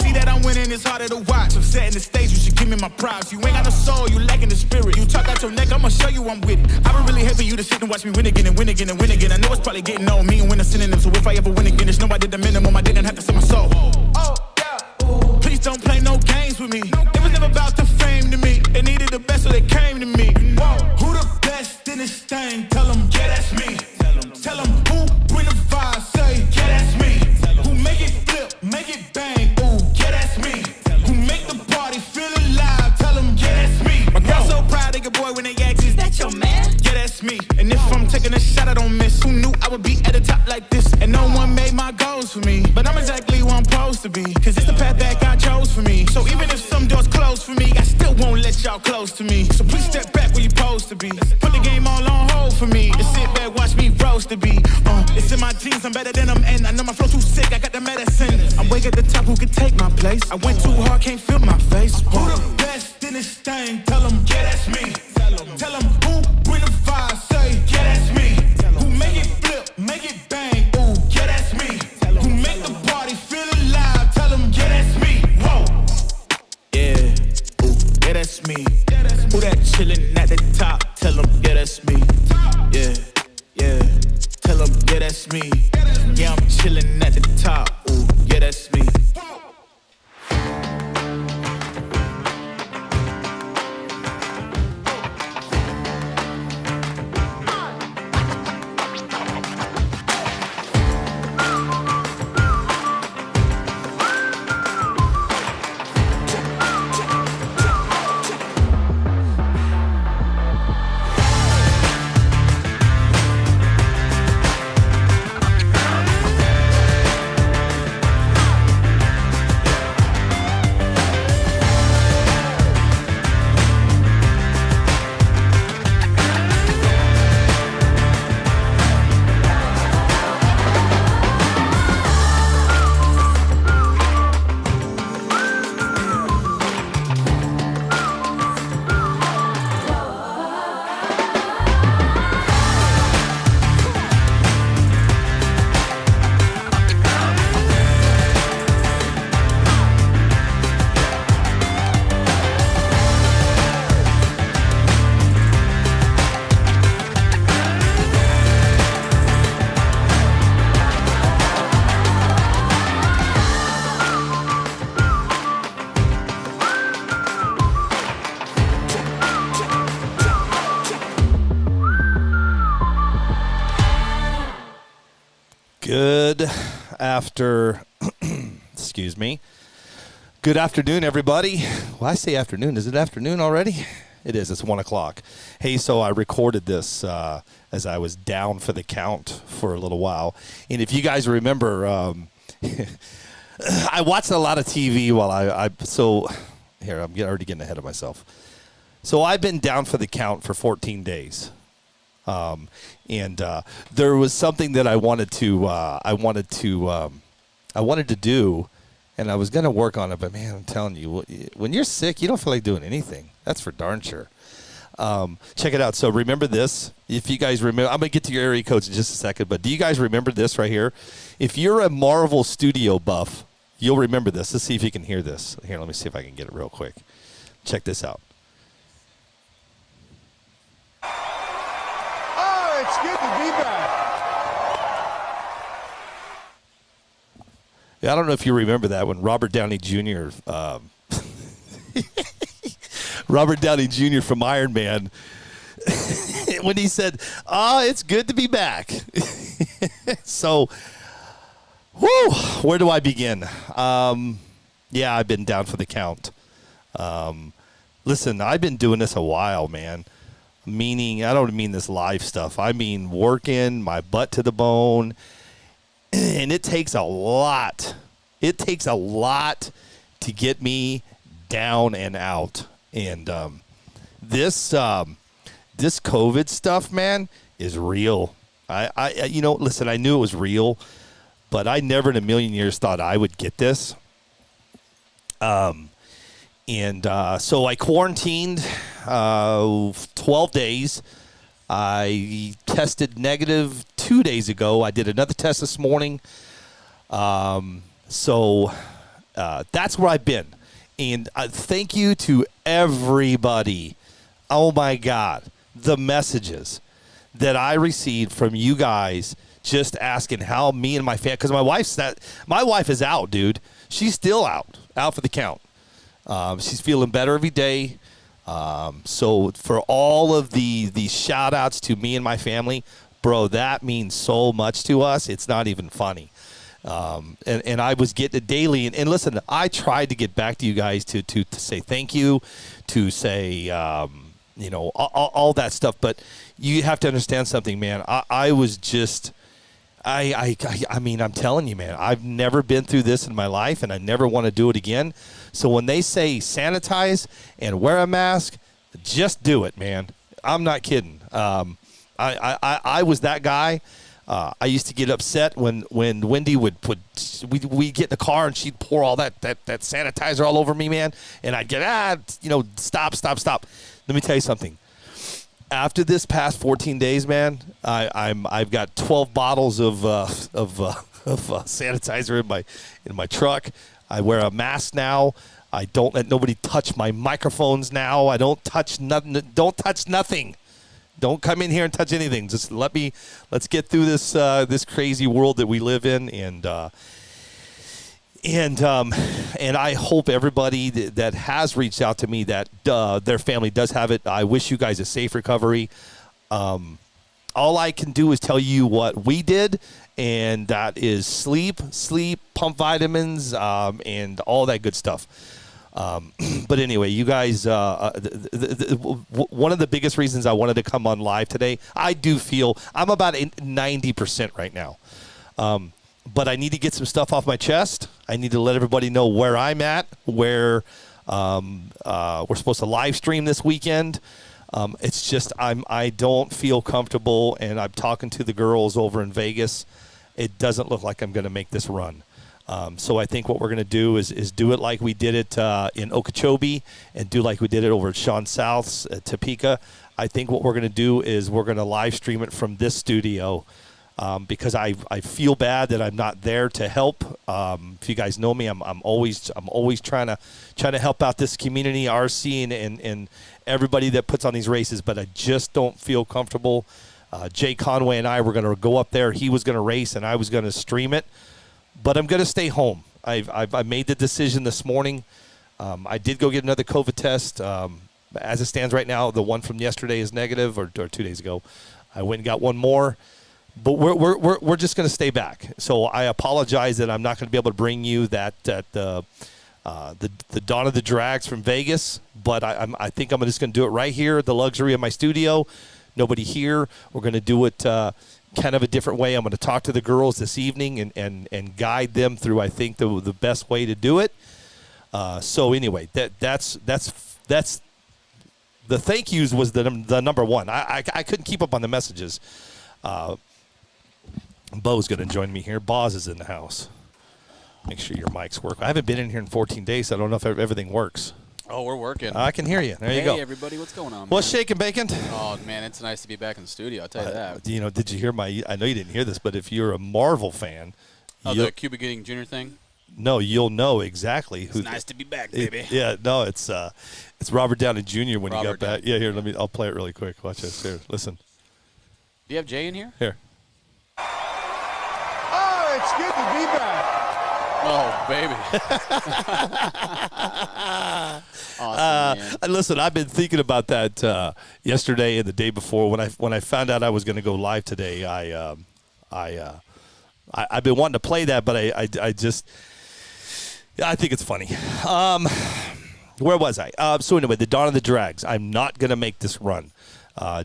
See that I'm winning, it's harder to watch. I'm setting the stage, you should give me my props. You ain't got no soul, you lacking the spirit. You talk out your neck, I'ma show you I'm with it. I would really hate for you to sit and watch me win again and win again and win again. I know it's probably getting on me and win a synonym. So if I ever win again, it's no I did the minimum. I didn't have to sell my soul. Oh, yeah. Ooh. Please don't play no games with me. It was never about the fame to me. They needed the best, so they came to me. Whoa. Who the best in this thing? Tell them, yeah, that's me. Tell them who bring the vibe, say, yeah, that's me. Who make it flip, make it bang, ooh, yeah, that's me. Who make the party feel alive, tell them, yeah, that's me. My girl so proud of your boy when they ask, is that your man? Yeah, that's me. And if I'm taking a shot, I don't miss. Who knew I would be at the top like this? And no one made my goals for me. But I'm exactly where I'm supposed to be. Cause it's the path that God chose for me. So even if some doors close for me, I still won't let y'all close to me. So please step back where you're supposed to be. Put the game all on hold for me. And sit back, watch me roast to be. It's in my genes, I'm better than them. And I know my flow too sick, I got the medicine. I'm way at the top, who could take my place? I went too hard, can't feel my face. Who the best in this thing? Tell them, yeah, that's me. Tell them who bring the vibe, say, yeah, that's me. Who make it flip, make it bang, ooh, yeah, that's me. Who make the party feel alive, tell them, yeah, that's me. Whoa. Yeah, ooh, yeah, that's me. Who that chillin' at the top, tell them, yeah, that's me. Yeah, yeah, tell them, yeah, that's me. Yeah, I'm chillin' at the top, ooh, yeah, that's me. Good excuse me. Good afternoon, everybody. Well, I say afternoon. Is it afternoon already? It is. It's 1 o'clock. Hey, so I recorded this as I was down for the count for a little while. And if you guys remember, I watched a lot of TV while here, I'm already getting ahead of myself. So I've been down for the count for 14 days. And there was something that I wanted to do, and I was going to work on it, but man, I'm telling you, when you're sick, you don't feel like doing anything. That's for darn sure. Check it out. So remember this. If you guys remember, I'm going to get to your area codes in just a second, but do you guys remember this right here? If you're a Marvel Studio buff, you'll remember this. Let's see if you can hear this. Here, let me see if I can get it real quick. Check this out. It's good to be back. Yeah, I don't know if you remember that when Robert Downey Jr. Robert Downey Jr. from Iron Man, when he said, it's good to be back. So, where do I begin? Yeah, I've been down for the count. Listen, I've been doing this a while, man. Meaning, I don't mean this live stuff. I mean working my butt to the bone. And it takes a lot. It takes a lot to get me down and out. And this COVID stuff, man, is real. Listen, I knew it was real, but I never in a million years thought I would get this. So I quarantined 12 days. I tested negative 2 days ago. I did another test this morning. So That's where I've been. And thank you to everybody. Oh, my God. The messages that I received from you guys just asking how me and my family, because my wife is out, dude. She's still out for the count. She's feeling better every day. So for all of the shout outs to me and my family, bro, that means so much to us. It's not even funny. And I was getting it daily. And listen, I tried to get back to you guys to say thank you, to say, all that stuff. But you have to understand something, man. I was just, I mean, I'm telling you, man, I've never been through this in my life, and I never want to do it again. So when they say sanitize and wear a mask, just do it, man. I'm not kidding. I was that guy. I used to get upset when Wendy would we'd get in the car and she'd pour all that sanitizer all over me, man. And I'd get, stop. Let me tell you something. After this past 14 days, man, I've got 12 bottles of sanitizer in my truck. I wear a mask now. I don't let nobody touch my microphones now. I don't touch nothing. Don't touch nothing. Don't come in here and touch anything. Just let's get through this crazy world that we live in, and I hope everybody that has reached out to me that their family does have it. I wish you guys a safe recovery. All I can do is tell you what we did, and that is sleep, pump vitamins, and all that good stuff. But anyway, you guys, one of the biggest reasons I wanted to come on live today, I do feel I'm about 90% right now. But I need to get some stuff off my chest. I need to let everybody know where I'm at, where we're supposed to live stream this weekend. It's just I don't feel comfortable, and I'm talking to the girls over in Vegas. It doesn't look like I'm going to make this run. So I think what we're going to do is do it like we did it in Okeechobee, and do like we did it over at Sean South's at Topeka. I think what we're going to do is we're going to live stream it from this studio, because I feel bad that I'm not there to help. If you guys know me, I'm always trying to help out this community, RC, and everybody that puts on these races. But I just don't feel comfortable. Jay Conway and I were going to go up there. He was going to race, and I was going to stream it. But I'm going to stay home. I made the decision this morning. I did go get another COVID test. As it stands right now, the one from yesterday is negative, or 2 days ago. I went and got one more. But we're just going to stay back. So I apologize that I'm not going to be able to bring you the Dawn of the Drags from Vegas. But I think I'm just going to do it right here, the luxury of my studio. Nobody here. We're going to do it kind of a different way. I'm going to talk to the girls this evening and guide them through, I think, the best way to do it. So anyway, that's the thank yous was the number one. I couldn't keep up on the messages. Bo's going to join me here. Boz is in the house. Make sure your mics work. I haven't been in here in 14 days, so I don't know if everything works. Oh, we're working. I can hear you. There you go. Hey, everybody. What's going on, What's man? shaking, bacon? Oh, man, it's nice to be back in the studio. I'll tell you that. Did you hear I know you didn't hear this, but if you're a Marvel fan. Oh, the Cuba Gooding Jr. thing? No, you'll know exactly who. It's nice to be back, baby. It's Robert Downey Jr. when he got back. Yeah, here, I'll play it really quick. Watch this. Here, listen. Do you have Jay in here? Here. Oh, it's good to be back. Oh, baby. Awesome, man. Listen, I've been thinking about that yesterday and the day before. When I found out I was going to go live today, I've been wanting to play that, but I think it's funny. Where was I? So anyway, the Dawn of the Drags. I'm not going to make this run.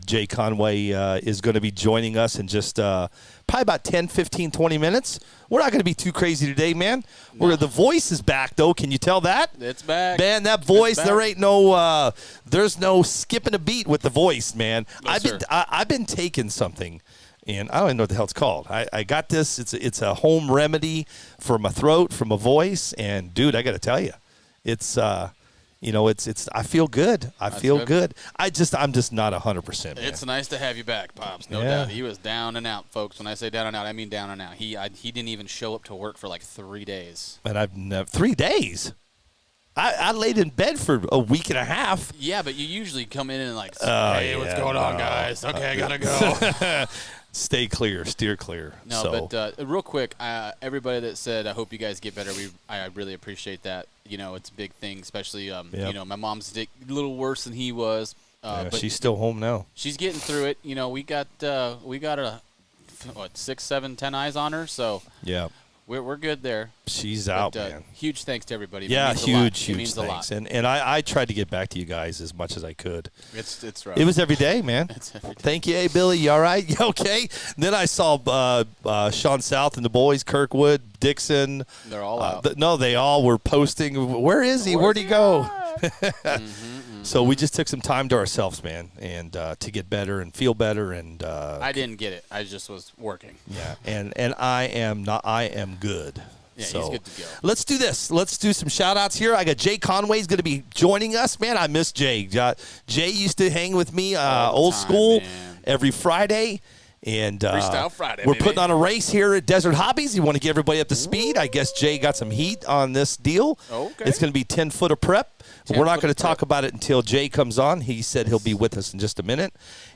Jay Conway is going to be joining us in just probably about 10, 15, 20 minutes. We're not going to be too crazy today, man. No. The voice is back, though. Can you tell that? It's back. Man, that voice, there ain't no there's no skipping a beat with the voice, man. No, I've been taking something, and I don't even know what the hell it's called. I got this. It's a home remedy for my throat, for my voice, and, dude, I got to tell you, it's You know, it's. I feel good. I feel good. I'm just not 100%. Man. It's nice to have you back, Pops. No doubt. He was down and out, folks. When I say down and out, I mean down and out. He didn't even show up to work for like 3 days. And I've never 3 days. I laid in bed for a week and a half. Yeah, but you usually come in and like, hey, what's going on, guys? Okay, I gotta go. Stay clear, steer clear. No, but real quick, everybody that said, I hope you guys get better, I really appreciate that. You know, it's a big thing, especially, you know, my mom's a little worse than he was. But she's still home now. She's getting through it. You know, we got a, 6, 7, 10 eyes on her, so yeah. We're good there. She's out, man. Huge thanks to everybody. Yeah, huge thanks. And I tried to get back to you guys as much as I could. It's rough. It was every day, man. It's every day. Thank you. Hey, Billy, you all right? You okay? Then I saw Sean South and the boys, Kirkwood, Dixon. They're all out. They all were posting. Where is he? Where'd he go? So we just took some time to ourselves, man, and to get better and feel better. And I didn't get it. I just was working. Yeah, and I am good. Yeah, so he's good to go. Let's do this. Let's do some shout-outs here. I got Jay Conway's going to be joining us. Man, I miss Jay. Jay used to hang with me old school every Friday. And Freestyle Friday, we're baby. putting on a race here at Desert Hobbies. You want to get everybody up to speed. I guess Jay got some heat on this deal. Okay. It's going to be 10 foot of prep. We're not going to talk about it until Jay comes on. He said he'll be with us in just a minute.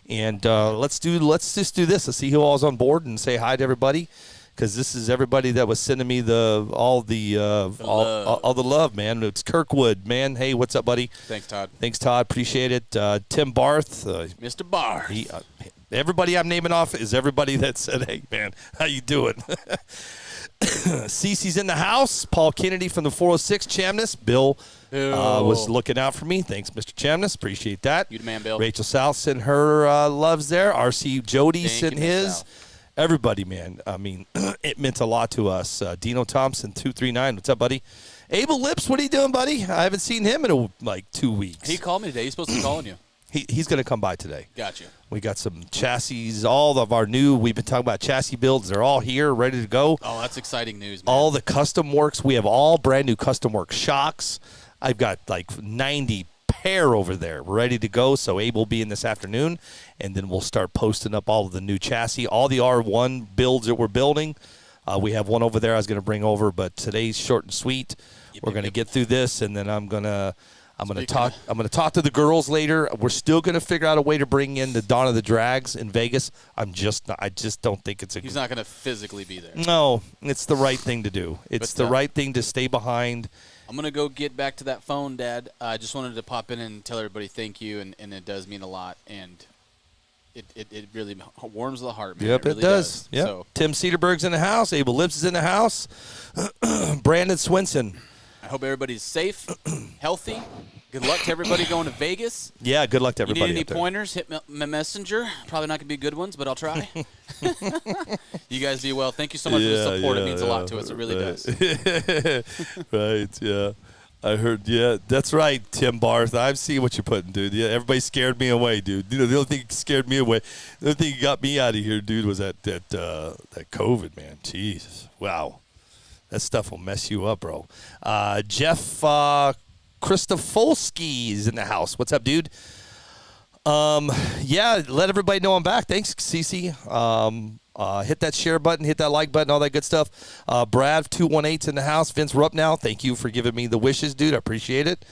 And let's just do this. Let's see who all's on board and say hi to everybody. Because this is everybody that was sending me all the love, man. It's Kirkwood, man. Hey, what's up, buddy? Thanks, Todd. Thanks, Todd. Appreciate it. Tim Barth. Mr. Barth. Everybody I'm naming off is everybody that said, hey, man, how you doing? Cece's in the house. Paul Kennedy from the 406 Chamness. Bill was looking out for me. Thanks, Mr. Chamness. Appreciate that. You the man, Bill. Rachel South sent her loves there. RC Jody sent his. Everybody, man. I mean, it meant a lot to us. Dino Thompson, 239. What's up, buddy? Abel Lips, what are you doing, buddy? I haven't seen him in 2 weeks. He called me today. He's supposed to be calling you. He's going to come by today. Gotcha. We got some chassis, all of our we've been talking about chassis builds. They're all here, ready to go. Oh, that's exciting news, man. All the custom works. We have all brand new custom work shocks. I've got like 90 pair over there ready to go. So Abe will be in this afternoon, and then we'll start posting up all of the new chassis, all the R1 builds that we're building. We have one over there I was going to bring over, but today's short and sweet. We're going to get through this, and then I'm going to talk to the girls later. We're still going to figure out a way to bring in the Dawn of the Drags in Vegas. I just don't think it's He's not going to physically be there. No, it's the right thing to do. It's the right thing to stay behind. I'm going to go get back to that phone, Dad. I just wanted to pop in and tell everybody thank you, and it does mean a lot, and it really warms the heart, man. Yep, it really does. Yep. So, Tim Cedarberg's in the house. Abel Lips is in the house. Brandon Swinson. I hope everybody's safe, healthy. Good luck to everybody going to Vegas. Yeah, good luck to everybody. You need any pointers? Hit my messenger. Probably not going to be good ones, but I'll try. You guys be well. Thank you so much for the support. It means a lot to us. It really does. Right, yeah. I heard, yeah, that's right, Tim Barth. I've seen what you're putting, dude. Yeah, everybody scared me away, dude. You know, the only thing that scared me away, the only thing that got me out of here, dude, was that COVID, man. Jesus. Wow. That stuff will mess you up, bro. Jeff Kristofolsky is in the house. What's up, dude? Yeah, let everybody know I'm back. Thanks, Cece. Hit that share button, hit that like button, all that good stuff. Brad 218's in the house. Vince Ruppnow, thank you for giving me the wishes, dude. I appreciate it.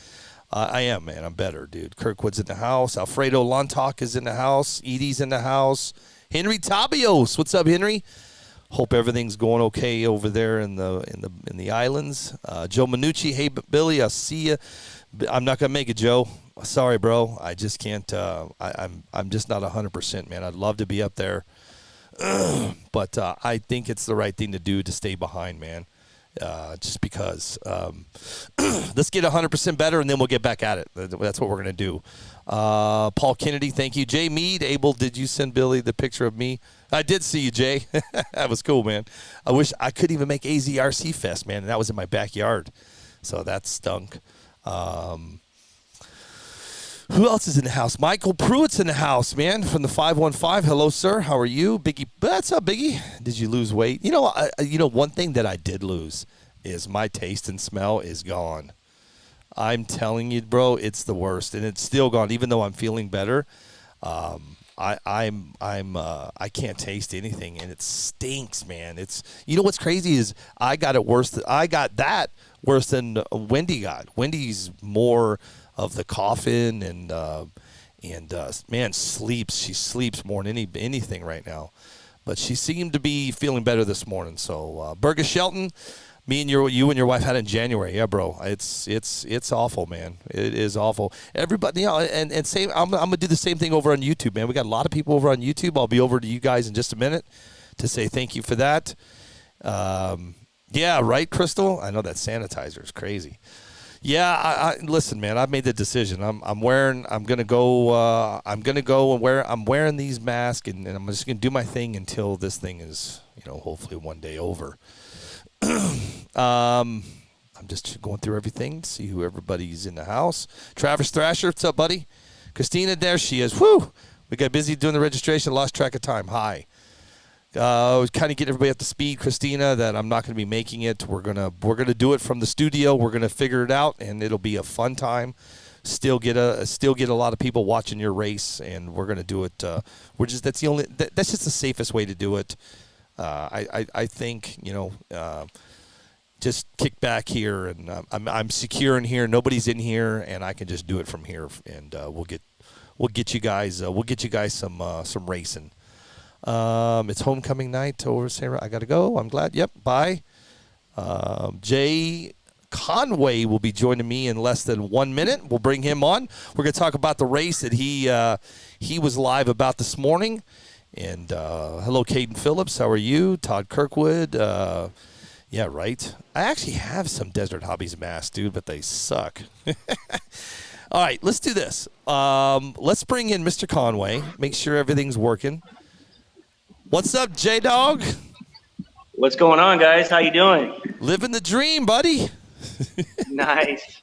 I am, man. I'm better, dude. Kirkwood's in the house. Alfredo Lontok is in the house. Edie's in the house. Henry Tabios, what's up, Henry? Hope everything's going okay over there in the islands. Joe Manucci, hey Billy, I'll see you. I'm not gonna make it, Joe. Sorry, bro. I just can't. I'm just not 100%, man. I'd love to be up there, but I think it's the right thing to do to stay behind, man. Just because. Let's get 100% better, and then we'll get back at it. That's what we're gonna do. Paul Kennedy, thank you. Jay Mead, Abel, did you send Billy the picture of me? I did see you, Jay. That was cool, man. I wish I could even make AZRC Fest, man, and that was in my backyard. So that stunk. Who else is in the house? Michael Pruitt's in the house, man, from the 515. Hello, sir. How are you? Biggie, what's up, Biggie? Did you lose weight? You know, one thing that I did lose is my taste and smell is gone. I'm telling you, bro, it's the worst, and it's still gone. Even though I'm feeling better, I can't taste anything, and it stinks, man. It's what's crazy is I got it worse. I got that worse than Wendy got. Wendy's more of the coughing and man sleeps. She sleeps more than anything right now, but she seemed to be feeling better this morning. So Burgess Shelton. You and your wife had it in January, yeah, bro. It's awful, man. It is awful. Everybody, and same. I'm gonna do the same thing over on YouTube, man. We got a lot of people over on YouTube. I'll be over to you guys in just a minute to say thank you for that. Yeah, right, Crystal. I know that sanitizer is crazy. Yeah, I listen, man. I've made the decision. I'm gonna go and I'm wearing these masks, and I'm just gonna do my thing until this thing is, hopefully one day over. I'm just going through everything to see who everybody's in the house. Travis Thrasher, what's up, buddy? Christina, there she is. Whew! We got busy doing the registration, lost track of time. Hi. Kind of getting everybody up to speed, Christina, that I'm not going to be making it. We're gonna do it from the studio. We're gonna figure it out, and it'll be a fun time. Still get a lot of people watching your race, and we're gonna do it. That's just the safest way to do it. I think, just kick back here, and I'm secure in here. Nobody's in here, and I can just do it from here, and we'll get you guys some racing. It's homecoming night over Sarah. I gotta go. I'm glad. Yep. Bye. Jay Conway will be joining me in less than 1 minute. We'll bring him on. We're gonna talk about the race that he was live about this morning. And hello, Caden Phillips. How are you? Todd Kirkwood. Yeah, right. I actually have some Desert Hobbies masks, dude, but they suck. All right, let's do this. Let's bring in Mr. Conway. Make sure everything's working. What's up, J-Dog? What's going on, guys? How you doing? Living the dream, buddy. Nice.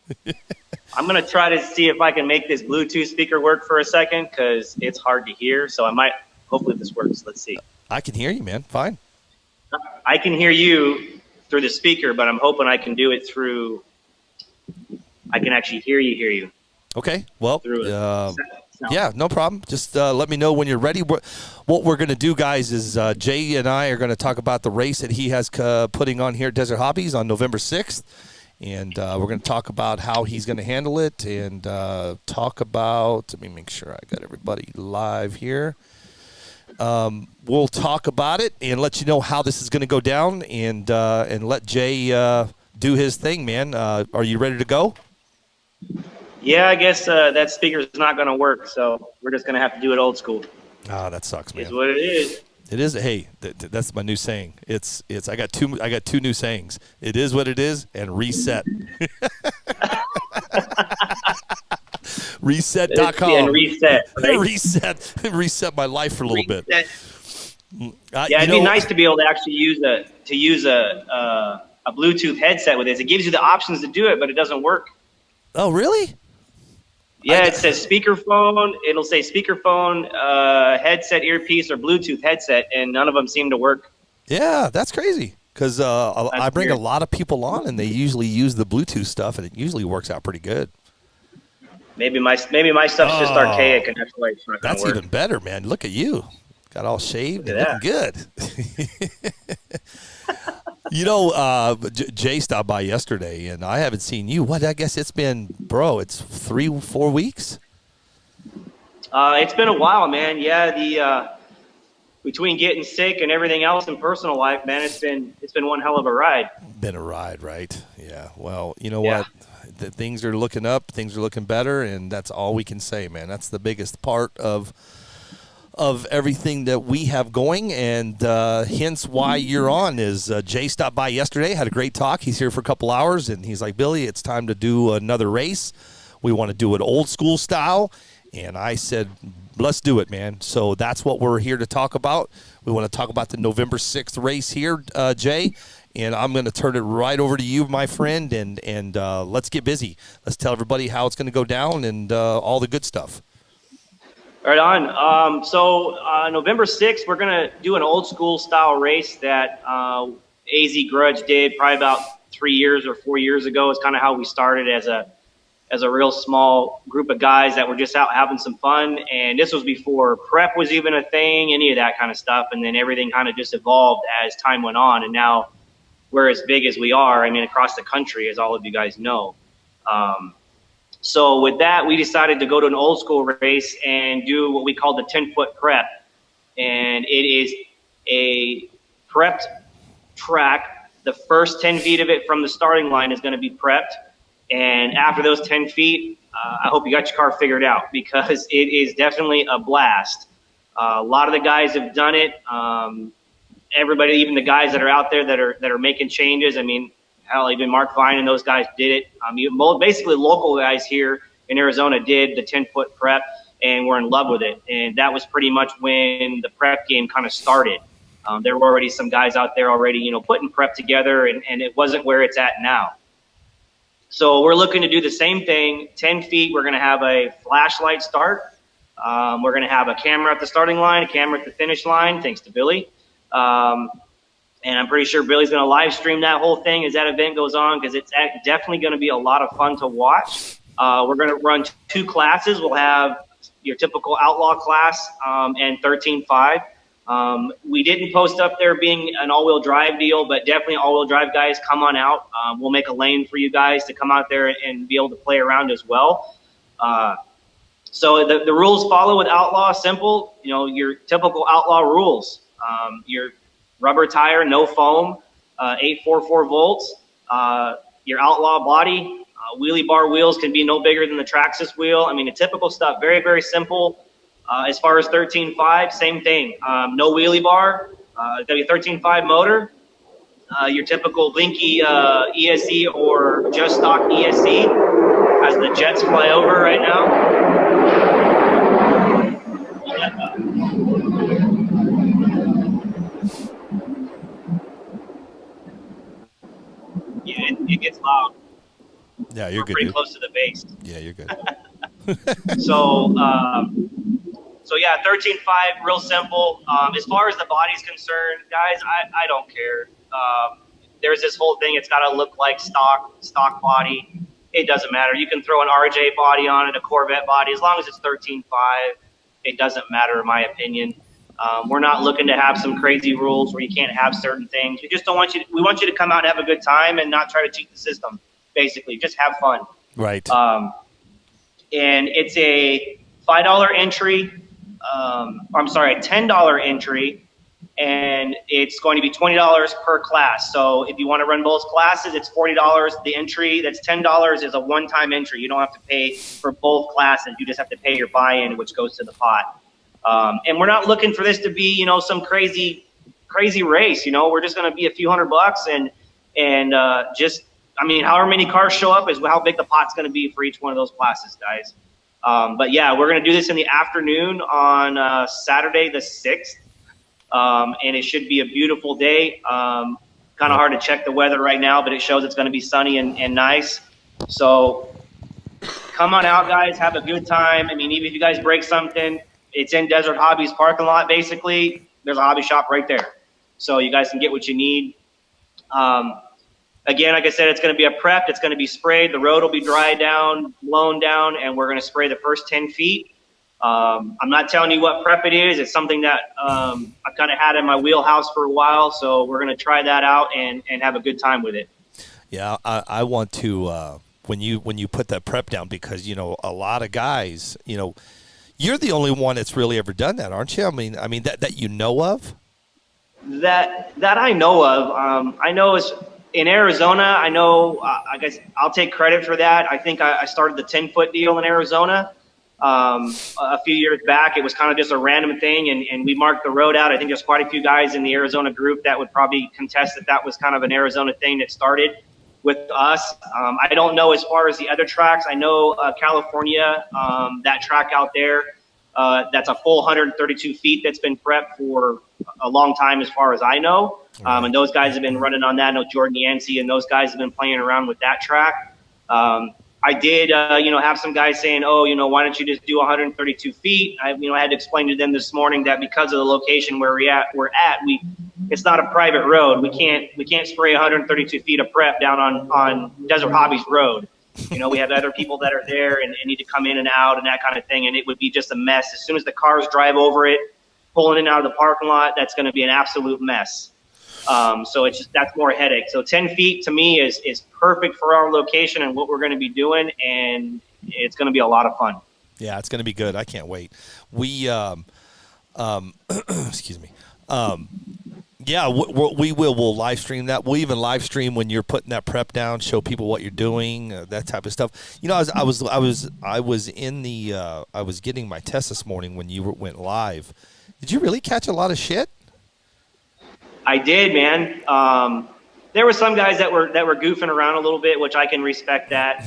I'm going to try to see if I can make this Bluetooth speaker work for a second because it's hard to hear. So hopefully this works. Let's see. I can hear you, man. Fine. I can hear you through the speaker, but I'm hoping I can do it I can actually hear you. Okay. Well, sound. Yeah, no problem. Just let me know when you're ready. What we're going to do, guys, is Jay and I are going to talk about the race that he has putting on here at Desert Hobbies on November 6th. And we're going to talk about how he's going to handle it and talk about – let me make sure I got everybody live here. We'll talk about it and let you know how this is going to go down and let Jay do his thing, man. Are you ready to go? Yeah, I guess that speaker's not going to work, so we're just going to have to do it old school. Ah, that sucks, man. It's what it is. It is. Hey, that's my new saying. It's. I got two new sayings. It is what it is, and reset. Reset.com. And reset. Right? reset my life for a little bit. It'd be nice to be able to actually use a Bluetooth headset with this. It gives you the options to do it, but it doesn't work. Oh, really? Yeah, it says speakerphone. It'll say speakerphone, headset, earpiece, or Bluetooth headset, and none of them seem to work. Yeah, that's crazy. Because I bring a lot of people on, and they usually use the Bluetooth stuff, and it usually works out pretty good. Maybe my stuff's just archaic, and that's why it's not going to work. That's even better, man. Look at you. Got all shaved and looking good. Jay stopped by yesterday, and I haven't seen you. I guess it's been, it's 3-4 weeks? It's been a while, man. Yeah, between getting sick and everything else in personal life, man, it's been one hell of a ride. Been a ride, right? Yeah. Well, you know what? Things are looking up. Things are looking better, and that's all we can say, man. That's the biggest part of everything that we have going, and hence why you're on is Jay stopped by yesterday, had a great talk. He's here for a couple hours, and he's like, Billy, it's time to do another race. We want to do it old school style. And I said, let's do it, man. So that's what we're here to talk about. We want to talk about the November 6th race here, Jay. And I'm going to turn it right over to you, my friend, and let's get busy. Let's tell everybody how it's going to go down and all the good stuff. Right on. So November 6th, we're going to do an old school style race that AZ Grudge did probably about 3 years or 4 years ago. It's kind of how we started as a as a real small group of guys that were just out having some fun. And this was before prep was even a thing, any of that kind of stuff. And then everything kind of just evolved as time went on. And now we're as big as we are, I mean, across the country, as all of you guys know. So with that, we decided to go to an old school race and do what we call the 10-foot prep. And it is a prepped track. The first 10 feet of it from the starting line is going to be prepped. And after those 10 feet, I hope you got your car figured out, because it is definitely a blast. A lot of the guys have done it. Everybody, even the guys that are out there that are making changes. I mean, hell, even Mark Vine and those guys did it. Basically, local guys here in Arizona did the 10-foot prep, and were in love with it. And that was pretty much when the prep game kind of started. There were already some guys out there already, putting prep together, and it wasn't where it's at now. So we're looking to do the same thing. 10 feet, we're going to have a flashlight start. We're going to have a camera at the starting line, a camera at the finish line, thanks to Billy. And I'm pretty sure Billy's going to live stream that whole thing as that event goes on, because it's definitely going to be a lot of fun to watch. We're going to run 2 classes. We'll have your typical outlaw class and 13.5. We didn't post up there being an all-wheel drive deal, but definitely all-wheel drive guys, come on out. We'll make a lane for you guys to come out there and be able to play around as well. So the rules follow with outlaw, simple, your typical outlaw rules. Your rubber tire, no foam, 844 volts. Your outlaw body, wheelie bar wheels can be no bigger than the Traxxas wheel. I mean, the typical stuff, very, very simple. As far as 13.5, same thing. No wheelie bar, it's going to be 13.5 motor. Your typical Linky ESC or just stock ESC, as the jets fly over right now. Yeah, it gets loud. Yeah, you're good. Pretty close to the base. Yeah, you're good. So yeah, 13.5, real simple. As far as the body's concerned, guys, I don't care. There's this whole thing, it's got to look like stock body. It doesn't matter. You can throw an RJ body on it, a Corvette body, as long as it's 13.5. It doesn't matter, in my opinion. We're not looking to have some crazy rules where you can't have certain things. We just don't want you. We want you to come out and have a good time and not try to cheat the system. Basically, just have fun. Right. And it's a $5 entry. I'm sorry, a $10 entry, and it's going to be $20 per class. So if you want to run both classes, it's $40. The entry that's $10 is a one-time entry. You don't have to pay for both classes. You just have to pay your buy-in, which goes to the pot. And we're not looking for this to be, some crazy race. We're just going to be a few $100 and just, however many cars show up is how big the pot's going to be for each one of those classes, guys. But yeah, we're going to do this in the afternoon on Saturday the 6th. And it should be a beautiful day. Kind of hard to check the weather right now, but it shows it's going to be sunny and nice. So come on out, guys. Have a good time. Even if you guys break something, it's in Desert Hobbies parking lot, basically. There's a hobby shop right there. So you guys can get what you need. Again, like I said, it's going to be a prep. It's going to be sprayed. The road will be dried down, blown down, and we're going to spray the first 10 feet. I'm not telling you what prep it is. It's something that I've kind of had in my wheelhouse for a while, so we're going to try that out and have a good time with it. Yeah, I want to when you put that prep down, because a lot of guys, you're the only one that's really ever done that, aren't you? That you know of. That I know of. I know it's in Arizona. I know. I guess I'll take credit for that. I think I started the 10-foot deal in Arizona. A few years back. It was kind of just a random thing, and we marked the road out. I think there's quite a few guys in the Arizona group that would probably contest that was kind of an Arizona thing that started with us. I don't know as far as the other tracks. I know California, that track out there, that's a full 132 feet that's been prepped for a long time as far as I know. And those guys have been running on that. I know Jordan Yancey and those guys have been playing around with that track. I did, have some guys saying, why don't you just do 132 feet? I had to explain to them this morning that because of the location where we're at, it's not a private road. We can't spray 132 feet of prep down on Desert Hobbies Road. We have other people that are there and need to come in and out and that kind of thing, and it would be just a mess. As soon as the cars drive over it, pulling in and out of the parking lot, that's going to be an absolute mess. So that's more headache. So 10 feet to me is perfect for our location and what we're going to be doing, and it's going to be a lot of fun. Yeah, it's going to be good. I can't wait. We excuse me. Yeah, we'll live stream that. We'll even live stream when you're putting that prep down, show people what you're doing, that type of stuff. I was getting my test this morning when you went live. Did you really catch a lot of shit? I did, man. There were some guys that were goofing around a little bit, which I can respect that.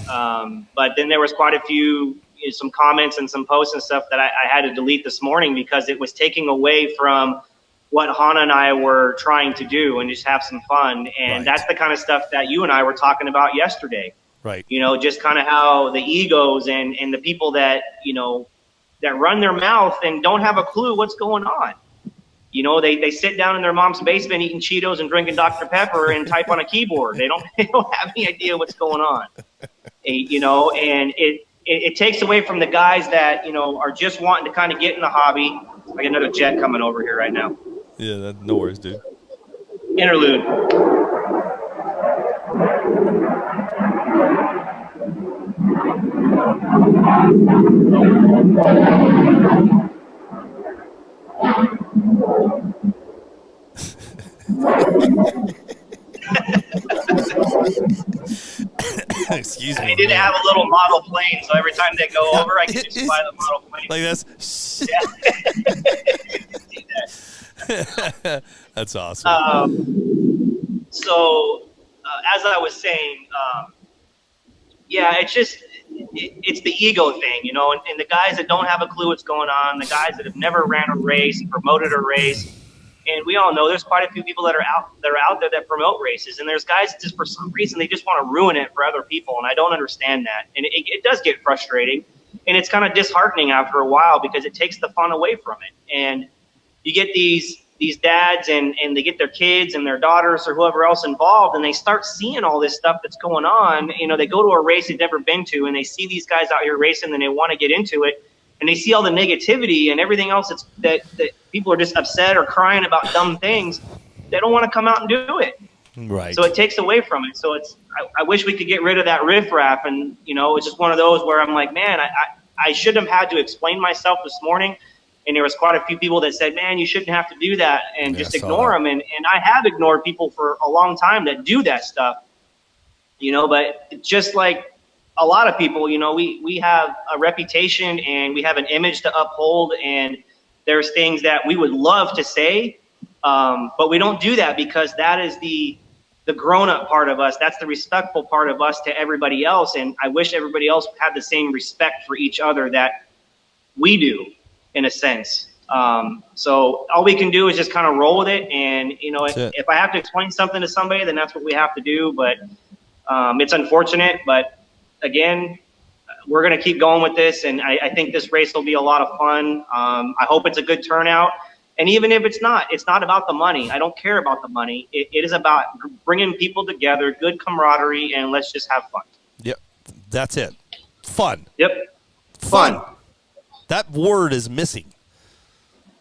But then there was quite a few, some comments and some posts and stuff that I had to delete this morning because it was taking away from what Hannah and I were trying to do and just have some fun. And That's the kind of stuff that you and I were talking about yesterday. Right. Just kind of how the egos and the people that, that run their mouth and don't have a clue what's going on. They sit down in their mom's basement eating Cheetos and drinking Dr. Pepper and type on a keyboard. They don't have any idea what's going on. And it takes away from the guys that, are just wanting to kind of get in the hobby. I got another jet coming over here right now. Yeah, no worries, dude. Interlude. Excuse me. They didn't have a little model plane, so every time they go over, I can just fly the model plane. Like this. Yeah. That's awesome. So, as I was saying, it's the ego thing, and the guys that don't have a clue what's going on, the guys that have never ran a race, promoted a race. And we all know there's quite a few people that are out there that promote races. And there's guys that just for some reason, they just want to ruin it for other people. And I don't understand that. And it does get frustrating. And it's kind of disheartening after a while because it takes the fun away from it. And you get these dads and they get their kids and their daughters or whoever else involved, and they start seeing all this stuff that's going on. They go to a race they've never been to, and they see these guys out here racing, and they want to get into it. And they see all the negativity and everything else that people are just upset or crying about dumb things. They don't want to come out and do it. Right. So it takes away from it. So I wish we could get rid of that riffraff. And, it's just one of those where I'm like, man, I shouldn't have had to explain myself this morning. And there was quite a few people that said, man, you shouldn't have to do that and just ignore them. And I have ignored people for a long time that do that stuff, but just like a lot of people, we have a reputation and we have an image to uphold, and there's things that we would love to say, but we don't do that because that is the grown-up part of us. That's the respectful part of us to everybody else, and I wish everybody else had the same respect for each other that we do, in a sense. So all we can do is just kind of roll with it, and if I have to explain something to somebody, then that's what we have to do. But it's unfortunate, but again, we're going to keep going with this, and I think this race will be a lot of fun. I hope it's a good turnout. And even if it's not about the money. I don't care about the money. It is about bringing people together, good camaraderie, and let's just have fun. Yep, that's it. Fun. Yep, fun. That word is missing.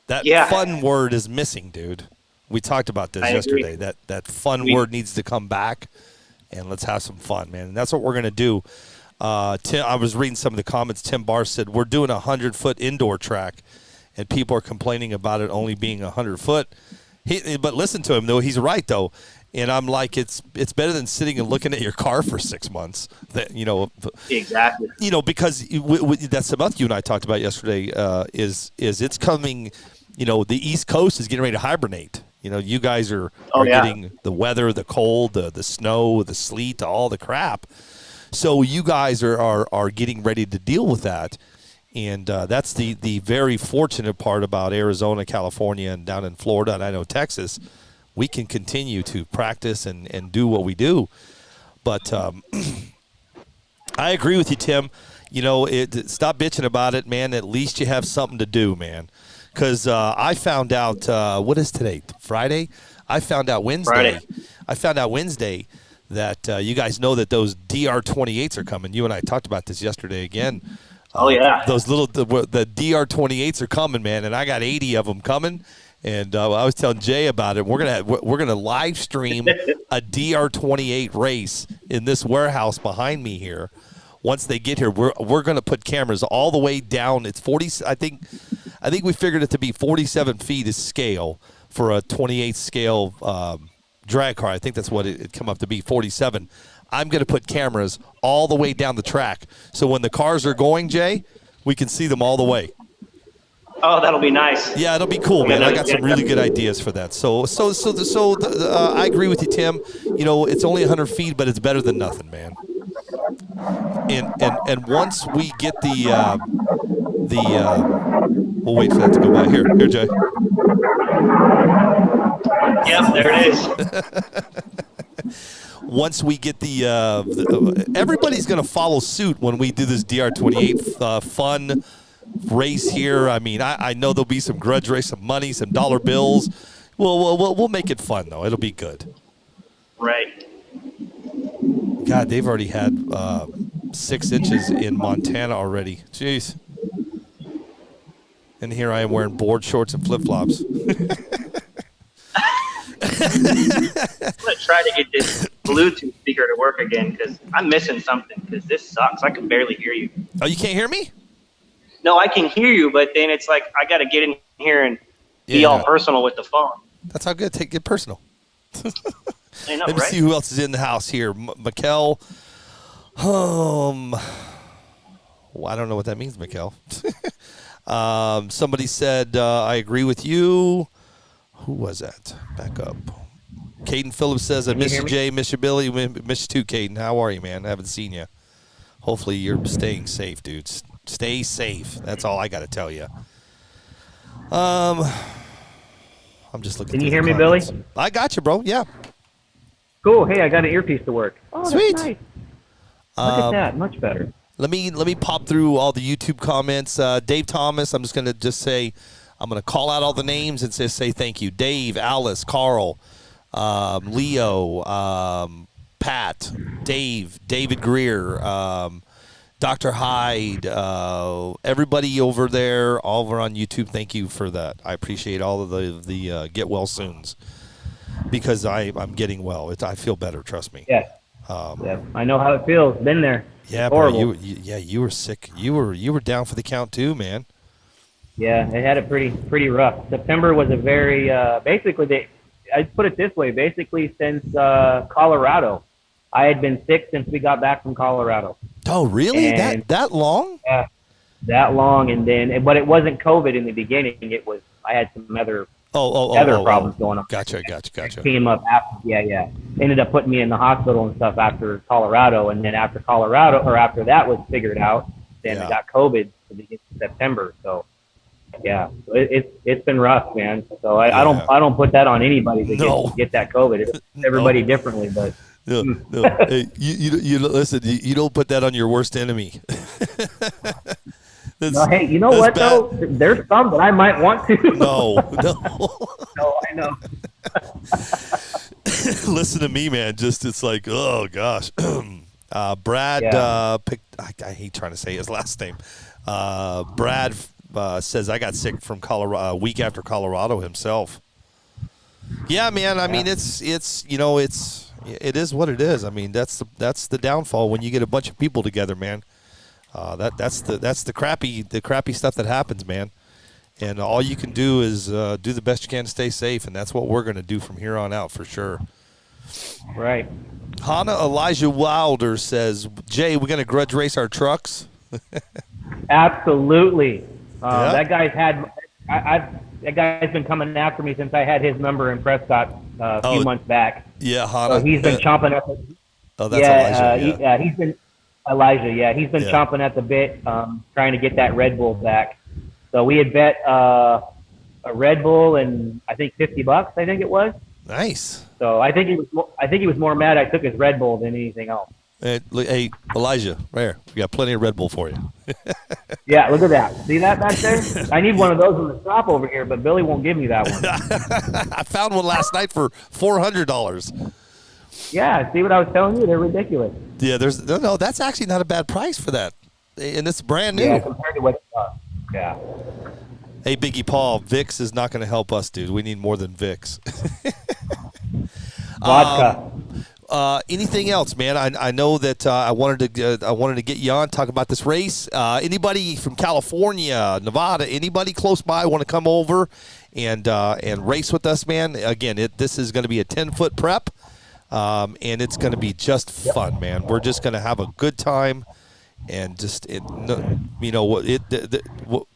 That fun word is missing, dude. We talked about this yesterday. Agree. That fun word needs to come back, and let's have some fun, man. And that's what we're going to do. Tim, I was reading some of the comments. Tim Barr said, we're doing a 100-foot indoor track, and people are complaining about it only being 100 foot. But listen to him, though. He's right, though. And I'm like, it's better than sitting and looking at your car for 6 months. Exactly. Because that's something you and I talked about yesterday. Is it's coming? The East Coast is getting ready to hibernate. You guys are getting the weather, the cold, the snow, the sleet, all the crap. So you guys are getting ready to deal with that. And that's the very fortunate part about Arizona, California, and down in Florida, and I know Texas. We can continue to practice and do what we do. But I agree with you, Tim. Stop bitching about it, man. At least you have something to do, man. Because I found out, what is today, Friday? I found out Wednesday. Friday. I found out Wednesday that you guys know that those DR28s are coming. You and I talked about this yesterday again. Oh yeah, those little the DR28s are coming, man, and I got 80 of them coming. And I was telling Jay about it. We're gonna live stream a DR28 race in this warehouse behind me here. Once they get here, we're gonna put cameras all the way down. It's 40. I think we figured it to be 47 feet is scale for a 28 scale drag car. I think that's what it come up to be, 47. I'm going to put cameras all the way down the track. So when the cars are going, Jay, we can see them all the way. Oh, that'll be nice. Yeah, it'll be cool, man. I got some really good ideas for that. So I agree with you, Tim. You know, it's only 100 feet, but it's better than nothing, man. And once we get we'll wait for that to go by. Here, Jay. Yep, there it is. Once we get everybody's going to follow suit when we do this DR28 fun race here. I mean, I know there'll be some grudge race, some money, some dollar bills. We'll make it fun though. It'll be good. Right. God, they've already had 6 inches in Montana already. Jeez. And here I am wearing board shorts and flip flops. I'm gonna try to get this Bluetooth speaker to work again because I'm missing something. Because this sucks. I can barely hear you. Oh, you can't hear me? No, I can hear you, but then it's like I got to get in here and be all personal with the phone. That's how good. Get personal. I know, Let me right? see who else is in the house here. Mikkel. Well, I don't know what that means, Mikkel. Somebody said, I agree with you. Who was that? Back up. Caden Phillips says, I miss you, Jay, miss you, Billy. Miss you too, Caden. How are you, man? I haven't seen you. Hopefully you're staying safe, dude. Stay safe. That's all I got to tell you. I'm just looking. Can you hear me, Billy? I got you, bro. Yeah. Cool. Hey, I got an earpiece to work. Oh, Sweet. That's nice. Look at that. Much better. Let me pop through all the YouTube comments. Dave Thomas, I'm just going to say, I'm going to call out all the names and just say thank you. Dave, Alice, Carl, Leo, Pat, David Greer, Dr. Hyde, everybody over there, all over on YouTube, thank you for that. I appreciate all of the get well soons because I'm getting well. I feel better, trust me. Yeah. Yeah. I know how it feels. Been there. Yeah, bro. You were sick. You were down for the count too, man. Yeah, they had it pretty rough. September was a very basically I put it this way, basically since Colorado. I had been sick since we got back from Colorado. Oh, really? And, that long? Yeah, that long, but it wasn't COVID in the beginning. It was I had some other problems going on. Gotcha. Came up after, yeah. Ended up putting me in the hospital and stuff after Colorado, and then after that was figured out, then I got COVID at the beginning of September. So, yeah, so it's been rough, man. So I don't put that on anybody to get that COVID. It's everybody differently, but. No. Hey, you listen. You don't put that on your worst enemy. No, hey, you know what, though? There's some that I might want to. No. No, I know. Listen to me, man. It's like, oh, gosh. Brad picked, I hate trying to say his last name. Brad says, I got sick from Colorado a week after Colorado himself. Yeah, man. I mean, it is what it is. I mean, that's the downfall when you get a bunch of people together, man. That's the crappy stuff that happens, man. And all you can do is do the best you can to stay safe, and that's what we're going to do from here on out for sure. Right. Hannah Elijah Wilder says, Jay, we're going to grudge race our trucks? Absolutely. That guy's been coming after me since I had his number in Prescott a few months back. Yeah, Hannah. So he's been chomping at the. Oh, that's Elijah. He's been Elijah. Yeah, he's been chomping at the bit, trying to get that Red Bull back. So we had bet a Red Bull and I think $50. I think it was. Nice. So I think he was more mad I took his Red Bull than anything else. Hey, Elijah, right here. We got plenty of Red Bull for you. Yeah, look at that. See that back there? I need one of those in the shop over here, but Billy won't give me that one. I found one last night for $400. Yeah, see what I was telling you? They're ridiculous. Yeah, no, that's actually not a bad price for that. And it's brand new. Yeah, compared to what it costs. Yeah. Hey, Biggie Paul, Vicks is not going to help us, dude. We need more than Vicks. Vodka. Anything else, man? I know that I wanted to get you on, talk about this race. Anybody from California, Nevada, anybody close by want to come over and race with us, man? Again, this is going to be a 10-foot prep, and it's going to be just fun, man. We're just going to have a good time, and just it's going